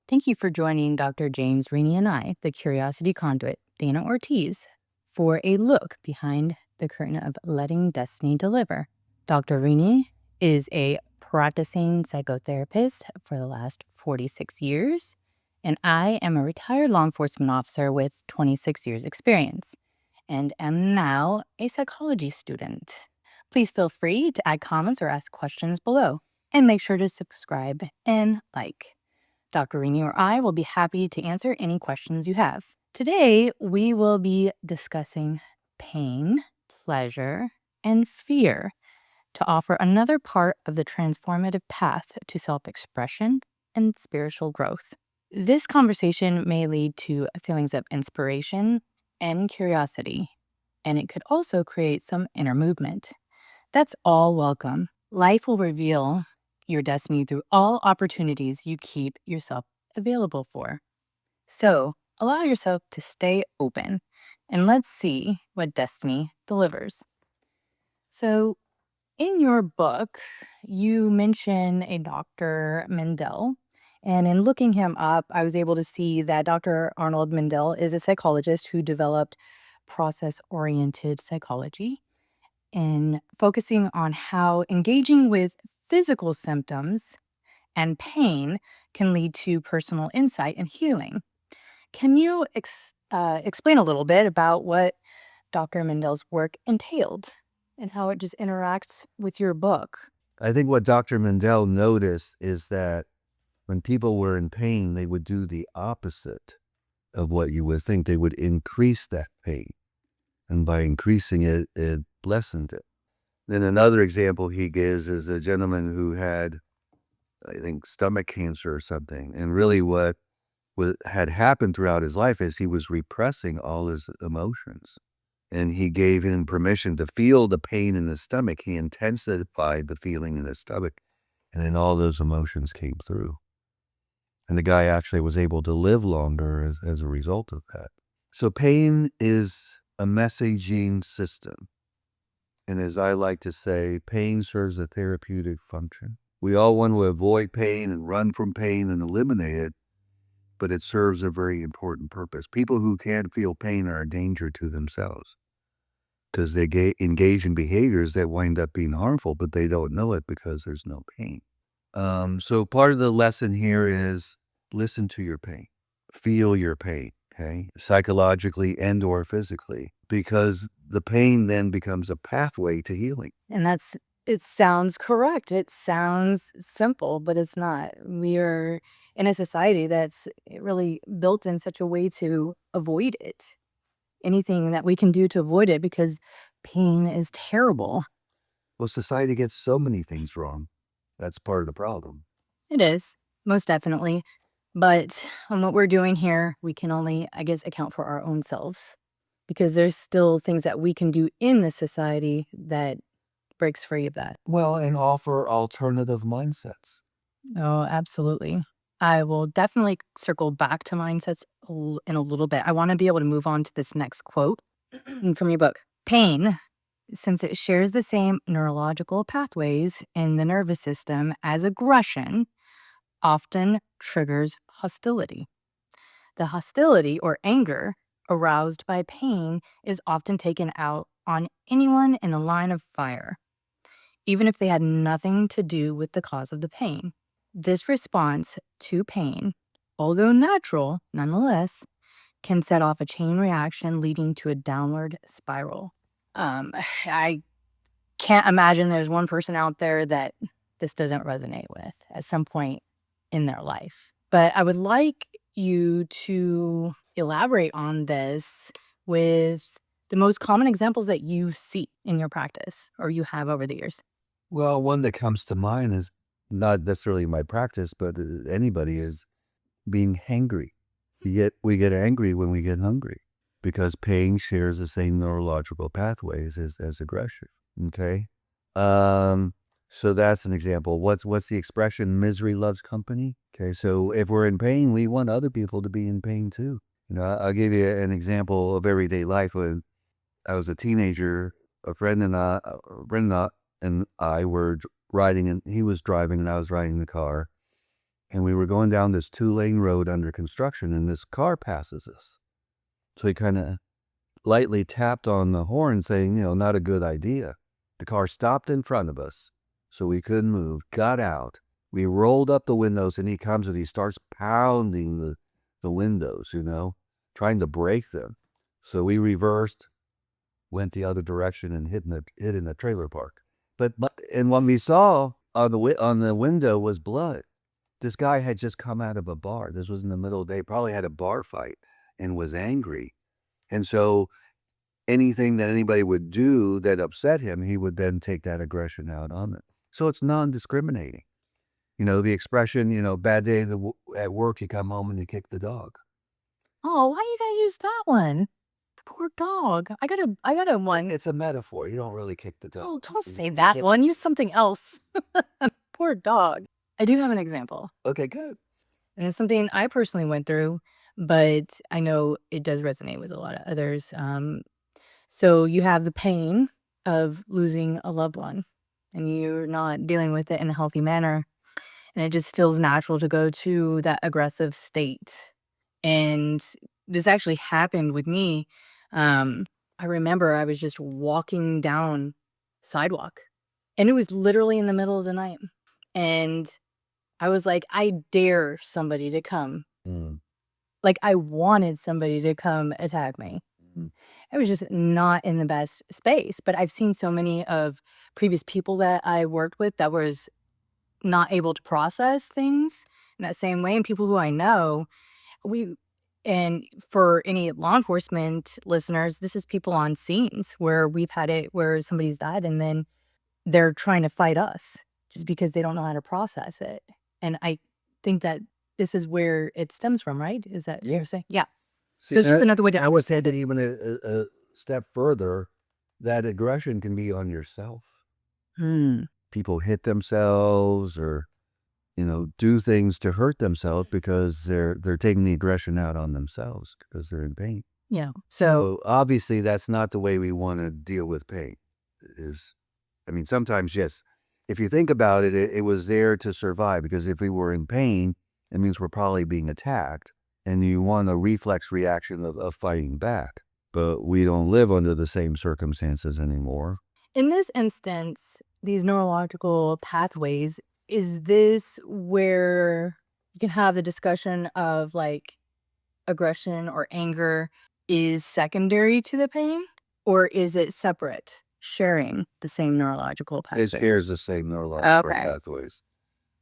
Thank you for joining Dr. James, Rini, and I, the Curiosity Conduit, Dana Ortiz, for a look behind the curtain of letting destiny deliver. Dr. Rini is a practicing psychotherapist for the last 46 years, and I am a retired law enforcement officer with 26 years experience and am now a psychology student. Please feel free to add comments or ask questions below, and make sure to subscribe and like. Dr. Rini or I will be happy to answer any questions you have. Today, we will be discussing pain, pleasure, and fear to offer another part of the transformative path to self-expression and spiritual growth. This conversation may lead to feelings of inspiration and curiosity, and it could also create some inner movement. That's all welcome. Life will reveal your destiny through all opportunities you keep yourself available for. So allow yourself to stay open and let's see what destiny delivers. So, in your book, you mention a Dr. Mendel. And in looking him up, I was able to see that Dr. Arnold Mendel is a psychologist who developed process oriented psychology and focusing on how engaging with physical symptoms and pain can lead to personal insight and healing. Can you explain a little bit about what Dr. Mendel's work entailed and how it just interacts with your book? I think what Dr. Mendel noticed is that when people were in pain, they would do the opposite of what you would think. They would increase that pain. And by increasing it, it lessened it. Then another example he gives is a gentleman who had, I think, stomach cancer or something. And really what had happened throughout his life is he was repressing all his emotions. And he gave him permission to feel the pain in his stomach. He intensified the feeling in his stomach. And then all those emotions came through. And the guy actually was able to live longer as a result of that. So pain is a messaging system. And as I like to say, pain serves a therapeutic function. We all want to avoid pain and run from pain and eliminate it, but it serves a very important purpose. People who can't feel pain are a danger to themselves because they engage in behaviors that wind up being harmful, but they don't know it because there's no pain. So part of the lesson here is listen to your pain, feel your pain, okay, psychologically and or physically, because the pain then becomes a pathway to healing. And it sounds correct. It sounds simple, but it's not. We are in a society that's really built in such a way to avoid it. Anything that we can do to avoid it because pain is terrible. Well, society gets so many things wrong. That's part of the problem. It is, most definitely. But on what we're doing here, we can only, I guess, account for our own selves because there's still things that we can do in this society that breaks free of that. Well, and offer alternative mindsets. Oh, absolutely. I will definitely circle back to mindsets in a little bit. I want to be able to move on to this next quote from your book. Pain, since it shares the same neurological pathways in the nervous system as aggression, often triggers hostility. The hostility or anger aroused by pain is often taken out on anyone in the line of fire, even if they had nothing to do with the cause of the pain. This response to pain, although natural nonetheless, can set off a chain reaction leading to a downward spiral. I can't imagine there's one person out there that this doesn't resonate with at some point in their life. But I would like you to elaborate on this with the most common examples that you see in your practice or you have over the years. Well, one that comes to mind is not necessarily my practice, but anybody is being hangry. Yet we get angry when we get hungry because pain shares the same neurological pathways as aggression. Okay. So that's an example. What's the expression? Misery loves company. Okay. So if we're in pain, we want other people to be in pain too. I'll give you an example of everyday life. When I was a teenager, a friend and I were riding, and he was driving and I was riding the car. And we were going down this 2-lane road under construction, and this car passes us. So he kind of lightly tapped on the horn saying, not a good idea. The car stopped in front of us, so we couldn't move, got out. We rolled up the windows, and he comes and he starts pounding the windows, trying to break them. So we reversed, went the other direction, and hid in a trailer park. And what we saw on the window was blood. This guy had just come out of a bar. This was in the middle of the day, probably had a bar fight and was angry. And so anything that anybody would do that upset him, he would then take that aggression out on them. So it's non-discriminating. The expression, bad day at work, you come home and you kick the dog. Oh, why you gotta use that one? Poor dog. I got a one. It's a metaphor. You don't really kick the dog. Oh, don't say that one. Use something else. Poor dog. I do have an example. Okay, good. And it's something I personally went through, but I know it does resonate with a lot of others. So you have the pain of losing a loved one, and you're not dealing with it in a healthy manner. And it just feels natural to go to that aggressive state. And this actually happened with me. I remember I was just walking down sidewalk, and it was literally in the middle of the night. And I was like, I dare somebody to come. Like, I wanted somebody to come attack me. I was just not in the best space. But I've seen so many of previous people that I worked with that was not able to process things in that same way. And people who I know, and for any law enforcement listeners, this is people on scenes where we've had it where somebody's died and then they're trying to fight us just because they don't know how to process it. And I think that this is where it stems from, right? Is that fair to say? Yeah. So it's just another way to. I would say that even a step further, that aggression can be on yourself. People hit themselves or, do things to hurt themselves because they're taking the aggression out on themselves because they're in pain. Yeah. So obviously that's not the way we want to deal with pain. Sometimes, yes, if you think about it, it was there to survive, because if we were in pain, it means we're probably being attacked, and you want a reflex reaction of fighting back. But we don't live under the same circumstances anymore. In this instance, these neurological pathways, is this where you can have the discussion of like aggression or anger is secondary to the pain, or is it separate, sharing the same neurological pathways? It shares the same neurological pathways.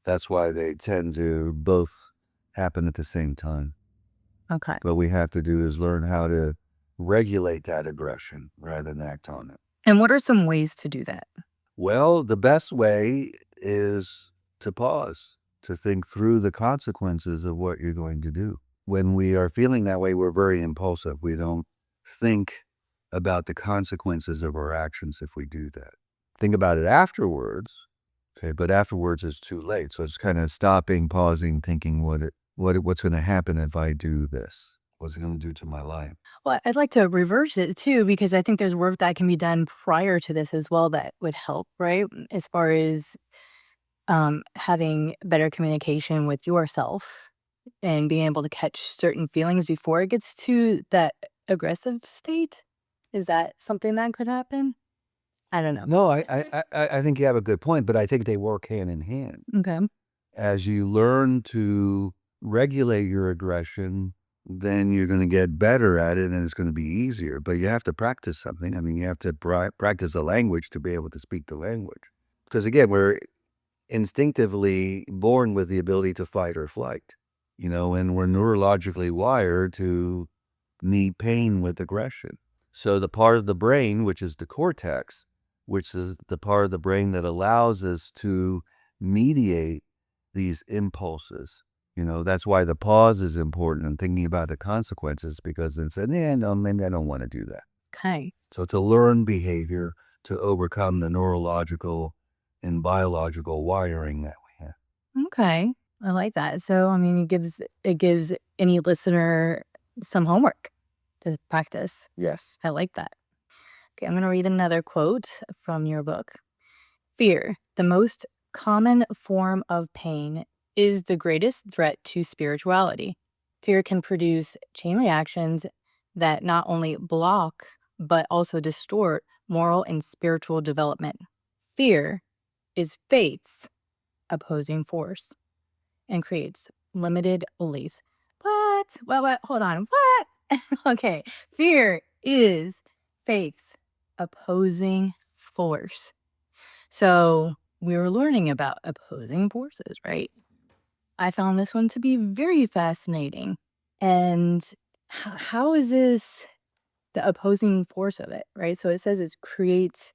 That's why they tend to both happen at the same time. Okay. What we have to do is learn how to regulate that aggression rather than act on it. And what are some ways to do that? Well, the best way is to pause, to think through the consequences of what you're going to do. When we are feeling that way, we're very impulsive. We don't think about the consequences of our actions if we do that. Think about it afterwards, okay? But afterwards is too late. So it's kind of stopping, pausing, thinking what's going to happen if I do this? What's it going to do to my life? Well, I'd like to reverse it too, because I think there's work that can be done prior to this as well that would help, right? As far as having better communication with yourself and being able to catch certain feelings before it gets to that aggressive state. Is that something that could happen? I don't know. No, I think you have a good point, but I think they work hand in hand. Okay. As you learn to regulate your aggression, then you're going to get better at it and it's going to be easier. But you have to practice something. You have to practice the language to be able to speak the language. Because again, we're instinctively born with the ability to fight or flight, and we're neurologically wired to meet pain with aggression. So the part of the brain, which is the cortex, which is the part of the brain that allows us to mediate these impulses. That's why the pause is important and thinking about the consequences, because it's no, maybe I don't want to do that. Okay. So to learn behavior to overcome the neurological and biological wiring that we have. Okay. I like that. So, it gives any listener some homework to practice. Yes. I like that. Okay, I'm going to read another quote from your book. Fear, the most common form of pain, is the greatest threat to spirituality. Fear can produce chain reactions that not only block, but also distort moral and spiritual development. Fear is faith's opposing force and creates limited beliefs. What? What? Hold on. What? Okay. Fear is faith's opposing force. So we were learning about opposing forces, right? I found this one to be very fascinating. And how is this the opposing force of it, right? So it says it creates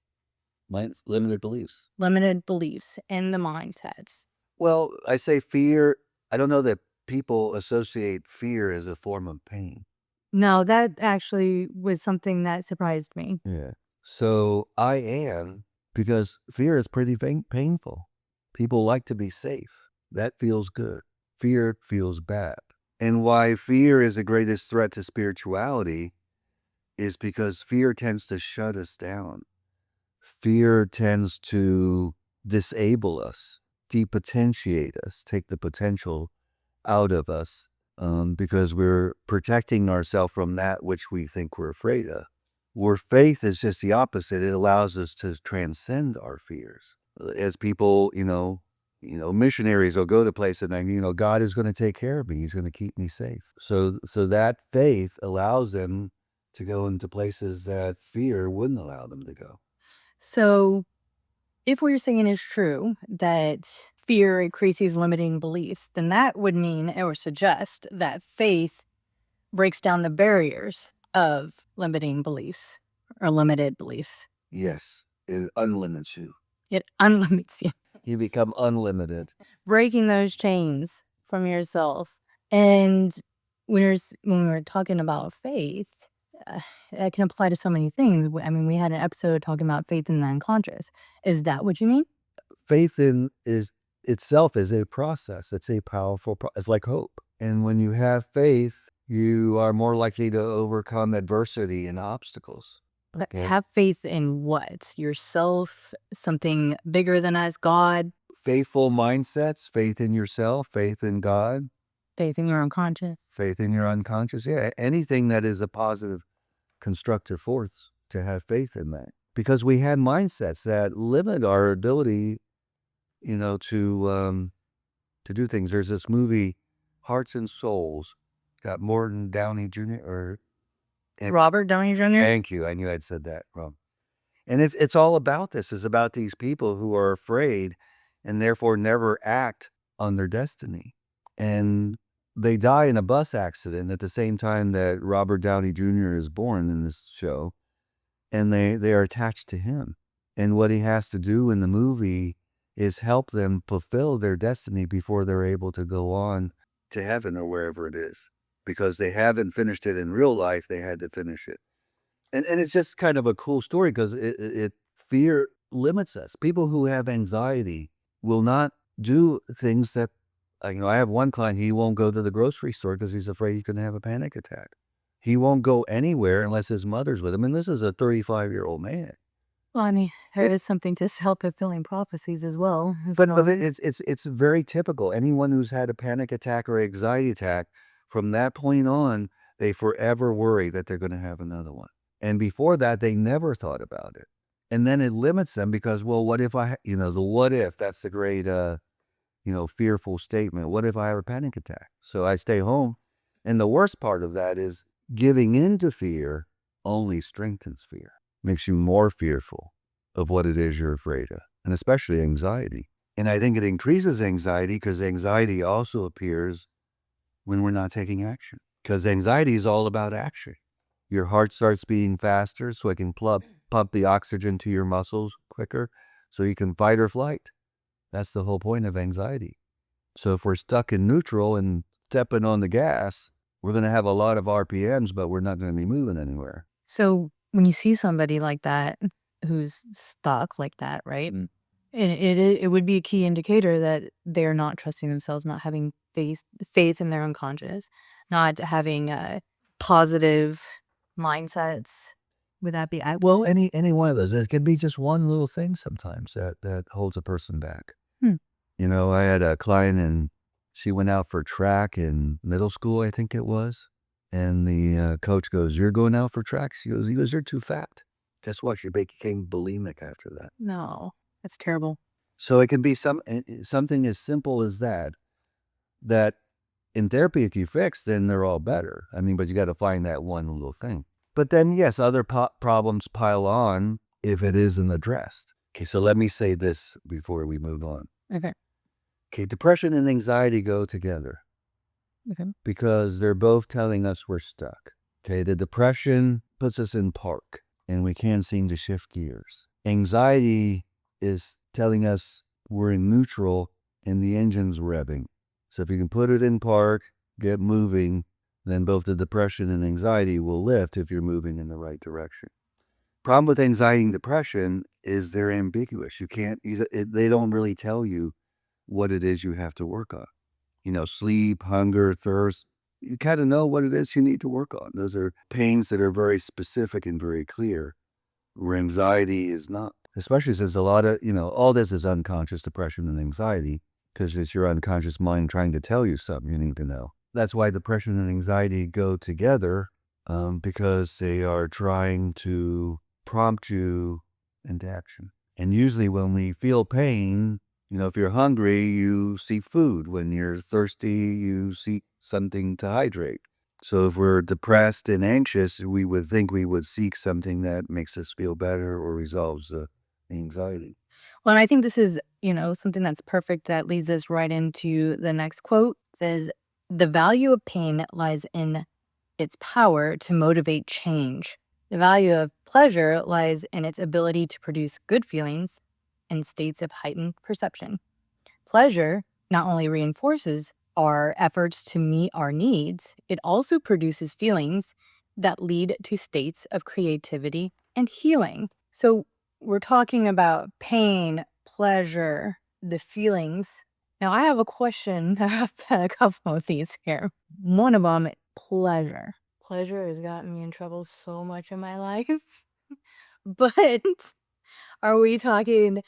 Limited beliefs. limited beliefs in the mindsets. Well, I say fear. I don't know that people associate fear as a form of pain. No, that actually was something that surprised me. Yeah. So I am, because fear is pretty painful. People like to be safe. That feels good. Fear feels bad. And why fear is the greatest threat to spirituality is because fear tends to shut us down. Fear tends to disable us, depotentiate us, take the potential out of us, because we're protecting ourselves from that which we think we're afraid of. Where faith is just the opposite. It allows us to transcend our fears. As people, missionaries will go to places and God is going to take care of me. He's going to keep me safe. So that faith allows them to go into places that fear wouldn't allow them to go. So if what you're saying is true, that fear increases limiting beliefs, then that would mean or suggest that faith breaks down the barriers of limiting beliefs or limited beliefs. Yes, it unlimits you. It unlimits you, You become unlimited. breaking those chains from yourself. And when we were talking about faith, that can apply to so many things. I mean, we had an episode talking about faith in the unconscious. Is that what you mean? Faith in is itself is a process. It's a powerful it's like hope. And when you have faith, you are more likely to overcome adversity and obstacles. Okay. Have faith in what? Yourself, something bigger than us, God, Faithful mindsets, faith in yourself, faith in God, faith in your unconscious. faith in your unconscious. Yeah, anything that is a positive, constructive force, to have faith in that. Because we have mindsets that limit our ability, to do things. There's this movie, Hearts and Souls, got Morton Downey Jr. Robert Downey Jr.? Thank you. I knew I'd said that wrong. And it's all about this. It's about these people who are afraid and therefore never act on their destiny. And they die in a bus accident at the same time that Robert Downey Jr. is born in this show. And they are attached to him. And what he has to do in the movie is help them fulfill their destiny before they're able to go on to heaven or wherever it is. Because they haven't finished it in real life, they had to finish it. And it's just kind of a cool story because fear limits us. People who have anxiety will not do things that, I have one client, he won't go to the grocery store because he's afraid he's going to have a panic attack. He won't go anywhere unless his mother's with him. And this is a 35-year-old man. Well, I mean, there is something to self-fulfilling prophecies as well. But it's very typical. Anyone who's had a panic attack or anxiety attack, from that point on, they forever worry that they're going to have another one. And before that, they never thought about it. And then it limits them because, well, what if the what if, that's the great, fearful statement. What if I have a panic attack? So I stay home. And the worst part of that is giving into fear only strengthens fear, makes you more fearful of what it is you're afraid of, and especially anxiety. And I think it increases anxiety because anxiety also appears when we're not taking action, because anxiety is all about action. Your heart starts beating faster so it can pump the oxygen to your muscles quicker so you can fight or flight. That's the whole point of anxiety. So if we're stuck in neutral and stepping on the gas, we're going to have a lot of RPMs, but we're not going to be moving anywhere. So when you see somebody like that, who's stuck like that, right? It would be a key indicator that they're not trusting themselves, not having faith in their unconscious, not having positive mindsets. Would that be accurate? Well, any one of those. It could be just one little thing sometimes that holds a person back. I had a client in She went out for track in middle school, I think it was. And the coach goes, "You're going out for track?" He goes, "You're too fat." Guess what? She became bulimic after that. No, that's terrible. So it can be something as simple as that in therapy, if you fix, then they're all better. I mean, but you got to find that one little thing. But then, yes, other problems pile on if it isn't addressed. Okay, so let me say this before we move on. Okay. Okay, depression and anxiety go together. Okay. Because they're both telling us we're stuck. Okay, the depression puts us in park and we can't seem to shift gears. Anxiety is telling us we're in neutral and the engine's revving. So if you can put it in park, get moving, then both the depression and anxiety will lift if you're moving in the right direction. Problem with anxiety and depression is they're ambiguous. You can't, they don't really tell you what it is you have to work on. Sleep, hunger, thirst, you kind of know what it is you need to work on. Those are pains that are very specific and very clear, where anxiety is not. Especially since a lot of, all this is unconscious depression and anxiety, because it's your unconscious mind trying to tell you something you need to know. That's why depression and anxiety go together, because they are trying to prompt you into action. And usually when we feel pain, if you're hungry, you seek food. When you're thirsty, you seek something to hydrate. So if we're depressed and anxious, we would think we would seek something that makes us feel better or resolves the anxiety. Well, and I think this is, something that's perfect that leads us right into the next quote. It says, "The value of pain lies in its power to motivate change. The value of pleasure lies in its ability to produce good feelings and states of heightened perception. Pleasure not only reinforces our efforts to meet our needs, it also produces feelings that lead to states of creativity and healing." So we're talking about pain, pleasure, the feelings. Now, I have a question. I have a couple of these here. One of them, pleasure. Pleasure has gotten me in trouble so much in my life. But are we talking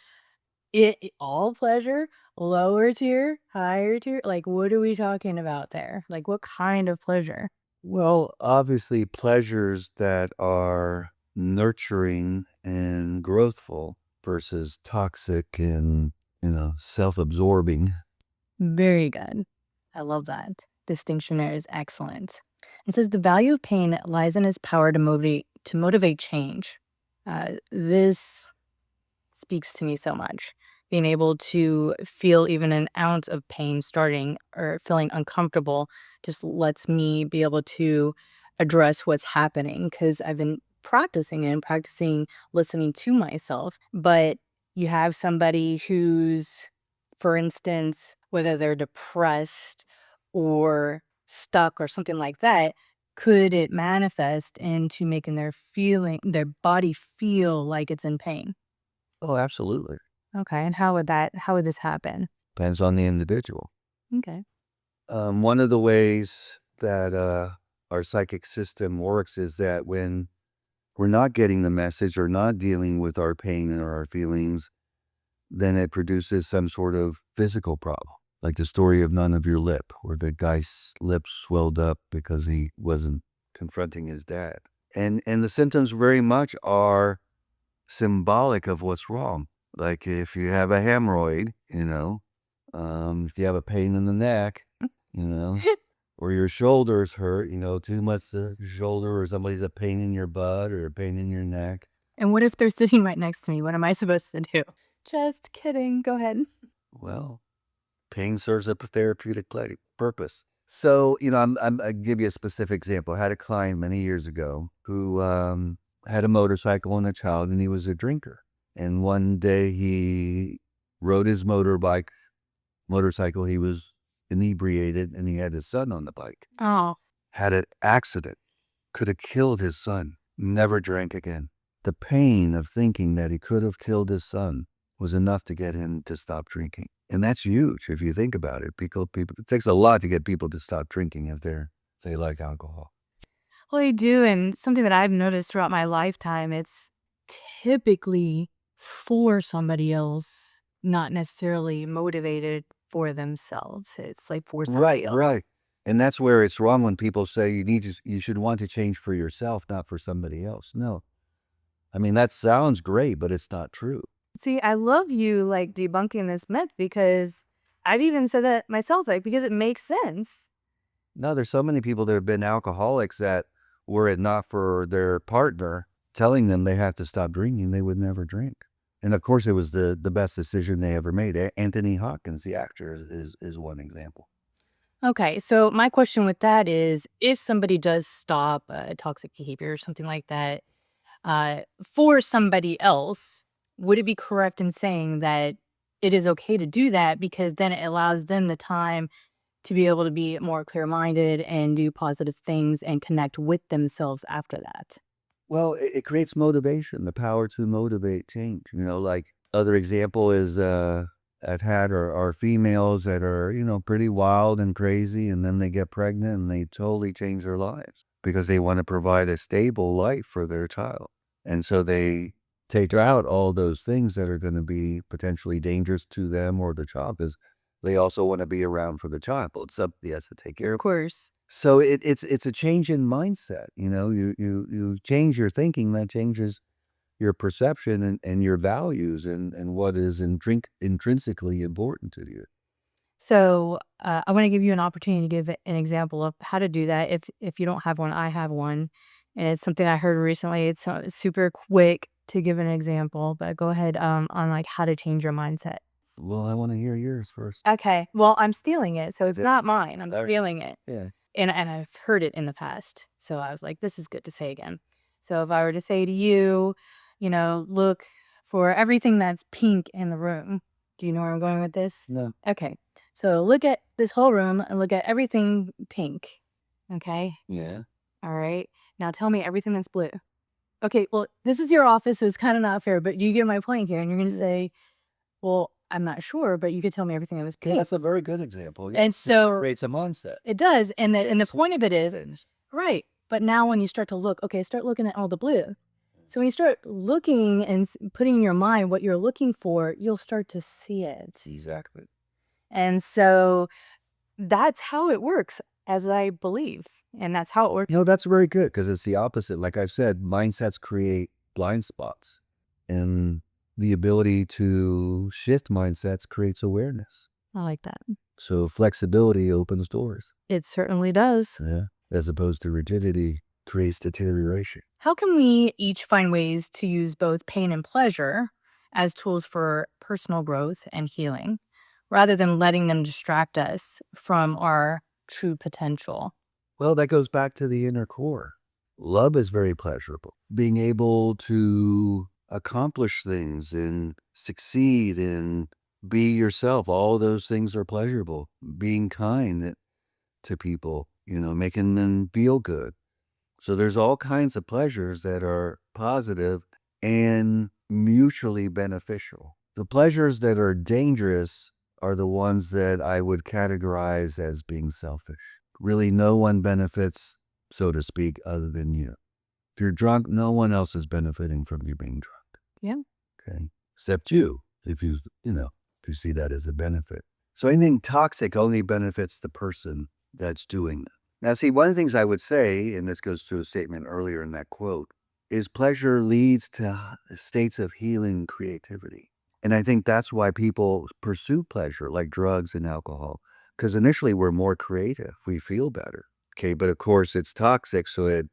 all pleasure, lower tier, higher tier? Like, what are we talking about there? Like, what kind of pleasure? Well, obviously, pleasures that are nurturing and growthful versus toxic and, self-absorbing. Very good. I love that. Distinction there is excellent. It says the value of pain lies in its power to motivate change. This speaks to me so much. Being able to feel even an ounce of pain starting or feeling uncomfortable just lets me be able to address what's happening, because I've been practicing it and practicing listening to myself. But you have somebody who's, for instance, whether they're depressed or stuck or something like that, could it manifest into making their body feel like it's in pain? Oh, absolutely. Okay, and how would this happen? Depends on the individual. Okay. One of the ways that our psychic system works is that when we're not getting the message or not dealing with our pain or our feelings, then it produces some sort of physical problem. Like the story of None of Your Lip, where the guy's lips swelled up because he wasn't confronting his dad. And the symptoms very much are symbolic of what's wrong. Like if you have a hemorrhoid, if you have a pain in the neck, or your shoulders hurt, too much the shoulder, or somebody's a pain in your butt or a pain in your neck. And what if they're sitting right next to me? What am I supposed to do? Just kidding. Go ahead. Well, pain serves a therapeutic purpose. So, I'll give you a specific example. I had a client many years ago who had a motorcycle and a child, and he was a drinker. And one day he rode his motorcycle. He was inebriated, and he had his son on the bike. Oh, Had an accident. Could have killed his son. Never drank again. The pain of thinking that he could have killed his son was enough to get him to stop drinking. And that's huge if you think about it. People, it takes a lot to get people to stop drinking if they like alcohol. well, I do. And something that I've noticed throughout my lifetime, it's typically for somebody else, not necessarily motivated for themselves. It's like for somebody else. Right. And that's where it's wrong when people say you should want to change for yourself, not for somebody else. No. I mean, that sounds great, but it's not true. See, I love you like debunking this myth because I've even said that myself, like, because it makes sense. No, there's so many people that have been alcoholics that were it not for their partner telling them they have to stop drinking, they would never drink. And of course, it was the best decision they ever made. Anthony Hopkins, the actor, is one example. Okay, so my question with that is if somebody does stop toxic behavior or something like that for somebody else, would it be correct in saying that it is okay to do that because then it allows them the time to be able to be more clear minded and do positive things and connect with themselves after that? Well, it creates motivation, the power to motivate change. Like other example is I've had are females that are, pretty wild and crazy, and then they get pregnant and they totally change their lives because they want to provide a stable life for their child. And so they take out all those things that are going to be potentially dangerous to them or the child because they also want to be around for the child. It's somebody has to take care Of of. course. So it's a change in mindset. You change your thinking, that changes your perception and your values and what is intrinsically important to you. So I want to give you an opportunity to give an example of how to do that. If you don't have one, I have one, and it's something I heard recently. It's super quick to give an example, but go ahead on like how to change your mindset. Well, I want to hear yours first. Okay, well I'm stealing it, so it's Yeah. not mine. I'm All right. stealing it, Yeah. and I've heard it in the past. So I was like, this is good to say again. So if I were to say to you, look for everything that's pink in the room. Do you know where I'm going with this? No. Okay. So look at this whole room and look at everything pink. Okay. Yeah. All right. Now tell me everything that's blue. Okay. Well, this is your office, so it's kind of not fair, but you get my point here. And you're going to say, well, I'm not sure, but you could tell me everything that was Yeah, pink. that's a very good example. And It so creates a mindset. it does. And the point of it is, right. But now when you start to look, okay, start looking at all the blue. So when you start looking and putting in your mind what you're looking for, you'll start to see it. Exactly. And so that's how it works, as I believe, and that's how it works. That's very good because it's the opposite. Like I've said, mindsets create blind spots, and the ability to shift mindsets creates awareness. I like that. So flexibility opens doors. It certainly does. Yeah. As opposed to rigidity creates deterioration. How can we each find ways to use both pain and pleasure as tools for personal growth and healing, rather than letting them distract us from our true potential? Well, that goes back to the inner core. Love is very pleasurable. Being able to accomplish things and succeed and be yourself, all those things are pleasurable. Being kind to people, making them feel good. So there's all kinds of pleasures that are positive and mutually beneficial. The pleasures that are dangerous are the ones that I would categorize as being selfish. Really, no one benefits, so to speak, other than you. If you're drunk, no one else is benefiting from you being drunk. Yeah. Okay. Except you, if if you see that as a benefit. So anything toxic only benefits the person that's doing that. Now, see, one of the things I would say, and this goes to a statement earlier in that quote, is pleasure leads to states of healing and creativity. And I think that's why people pursue pleasure, like drugs and alcohol, because initially we're more creative. We feel better. Okay. But of course, it's toxic. So it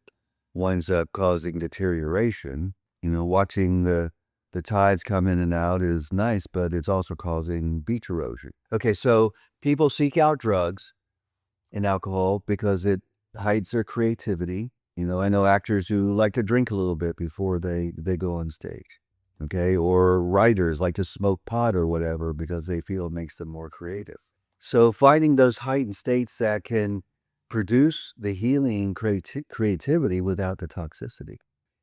winds up causing deterioration. Watching the tides come in and out is nice, but it's also causing beach erosion. Okay. So people seek out drugs and alcohol because it hides their creativity. I know actors who like to drink a little bit before they go on stage. Okay. Or writers like to smoke pot or whatever because they feel it makes them more creative. So finding those heightened states that can produce the healing creativity without the toxicity.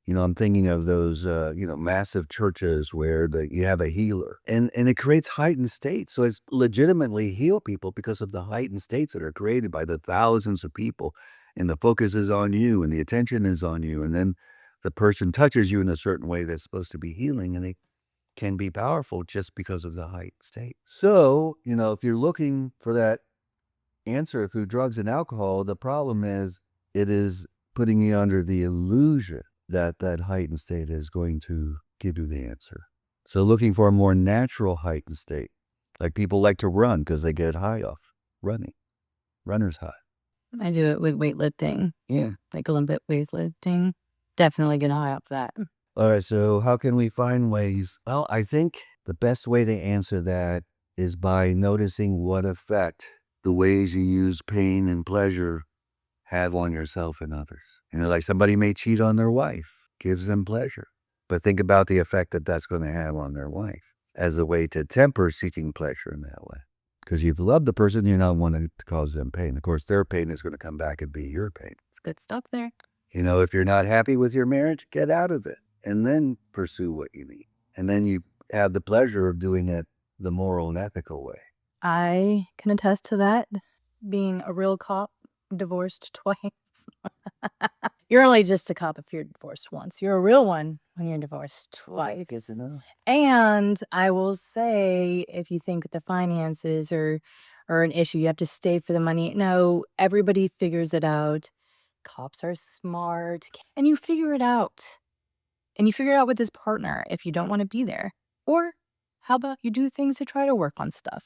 I'm thinking of those, massive churches where you have a healer and it creates heightened states. So it's legitimately heal people because of the heightened states that are created by the thousands of people, and the focus is on you and the attention is on you. And then the person touches you in a certain way that's supposed to be healing, and can be powerful just because of the heightened state. So, if you're looking for that answer through drugs and alcohol, the problem is it is putting you under the illusion that that heightened state is going to give you the answer. So looking for a more natural heightened state, like people like to run because they get high off running, runner's high. I do it with weightlifting. Yeah. Like Olympic weightlifting. Definitely get high off that. All right, so how can we find ways? Well, I think the best way to answer that is by noticing what effect the ways you use pain and pleasure have on yourself and others. Like somebody may cheat on their wife, gives them pleasure. But think about the effect that that's going to have on their wife as a way to temper seeking pleasure in that way. Because you've loved the person, you're not wanting to cause them pain. Of course, their pain is going to come back and be your pain. It's good stuff there. If you're not happy with your marriage, get out of it and then pursue what you need. And then you have the pleasure of doing it the moral and ethical way. I can attest to that. Being a real cop, divorced twice. You're only just a cop if you're divorced once. You're a real one when you're divorced twice. And I will say, if you think the finances are an issue, you have to stay for the money. No, everybody figures it out. Cops are smart. And you figure it out. And you figure it out with this partner if you don't want to be there. Or how about you do things to try to work on stuff?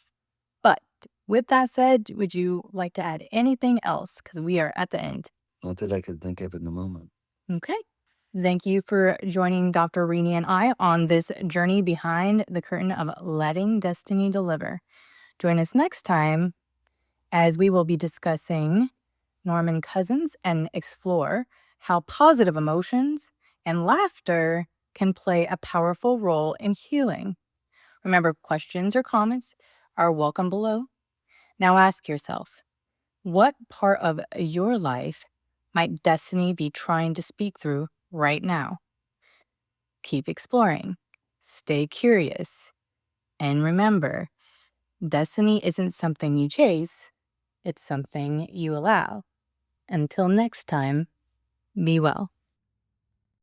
But with that said, would you like to add anything else? Because we are at the end. Not that I could think of in the moment. Okay. Thank you for joining Dr. Rini and I on this journey behind the curtain of letting destiny deliver. Join us next time as we will be discussing Norman Cousins and explore how positive emotions and laughter can play a powerful role in healing. Remember, questions or comments are welcome below. Now ask yourself, what part of your life might destiny be trying to speak through right now? Keep exploring, stay curious, and remember, destiny isn't something you chase, it's something you allow. Until next time, be well.